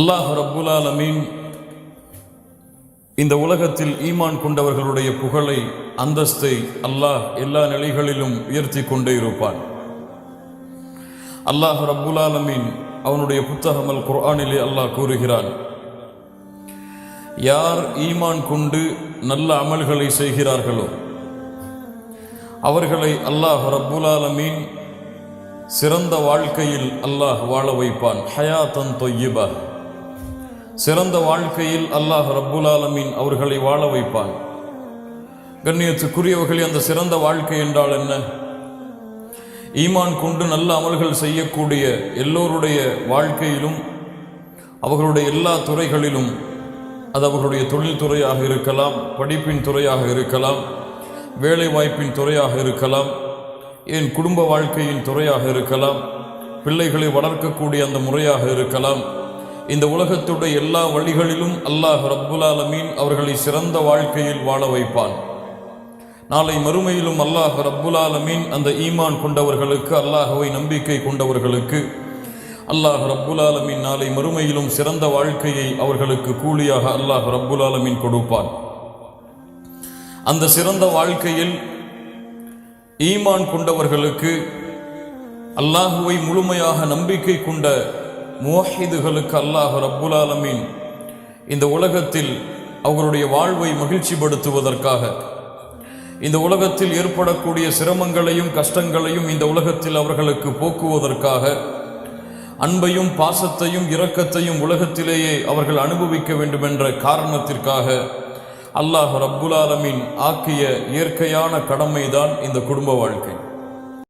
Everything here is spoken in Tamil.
அல்லாஹ் ரப்புல் ஆலமீன் இந்த உலகத்தில் ஈமான் கொண்டவர்களுடைய புகழை, அந்தஸ்தை அல்லாஹ் எல்லா நிலைகளிலும் உயர்த்தி கொண்டே இருப்பான். அல்லாஹ் ரப்புல் ஆலமீன் அவனுடைய புத்தகம் அல் குர்ஆனிலே அல்லாஹ் கூறுகிறான், யார் ஈமான் கொண்டு நல்ல அமல்களை செய்கிறார்களோ அவர்களை அல்லாஹ் ரப்புல் ஆலமீன் சிறந்த வாழ்க்கையில் அல்லாஹ் வாழ வைப்பான். ஹயாத்தன் தொய்யிபா, சிறந்த வாழ்க்கையில் அல்லாஹ் ரப்புல் ஆலமீன் அவர்களை வாழ வைப்பான். கண்ணியத்துக்குரியவர்களே, அந்த சிறந்த வாழ்க்கை என்றால் என்ன? ஈமான் கொண்டு நல்ல அமல்கள் செய்யக்கூடிய எல்லோருடைய வாழ்க்கையிலும், அவர்களுடைய எல்லா துறைகளிலும், அது அவர்களுடைய தொழில் துறையாக இருக்கலாம், படிப்பின் துறையாக இருக்கலாம், வேலை வாய்ப்பின் துறையாக இருக்கலாம், ஏன் குடும்ப வாழ்க்கையின் துறையாக இருக்கலாம், பிள்ளைகளை வளர்க்கக்கூடிய அந்த முறையாக இருக்கலாம். இந்த உலகத்துடைய எல்லா வழிகளிலும் அல்லாஹ் ரப்புல் ஆலமீன் அவர்களை சிறந்த வாழ்க்கையில் வாழ வைப்பான். நாளை மறுமையிலும் அல்லாஹ் ரப்புல் ஆலமீன் அந்த ஈமான் கொண்டவர்களுக்கு, அல்லாஹ்வை நம்பிக்கை கொண்டவர்களுக்கு அல்லாஹ் ரப்புல் ஆலமீன் நாளை மறுமையிலும் சிறந்த வாழ்க்கையை அவர்களுக்கு கூலியாக அல்லாஹ் ரப்புல் ஆலமீன் கொடுப்பான். அந்த சிறந்த வாழ்க்கையில் ஈமான் கொண்டவர்களுக்கு, அல்லாஹுவை முழுமையாக நம்பிக்கை கொண்ட முவஹிதுகளுக்கு அல்லாஹ் ரப்புல் ஆலமீன் இந்த உலகத்தில் அவர்களுடைய வாழ்வை மகிழ்ச்சிப்படுத்துவதற்காக, இந்த உலகத்தில் ஏற்படக்கூடிய சிரமங்களையும் கஷ்டங்களையும் இந்த உலகத்தில் அவர்களுக்கு போக்குவதற்காக, அன்பையும் பாசத்தையும் இரக்கத்தையும் உலகத்திலேயே அவர்கள் அனுபவிக்க வேண்டும் என்ற காரணத்திற்காக அல்லாஹ் ரப்புல் ஆலமீன் ஆக்கிய இயற்கையான கடமைதான் இந்த குடும்ப வாழ்க்கை.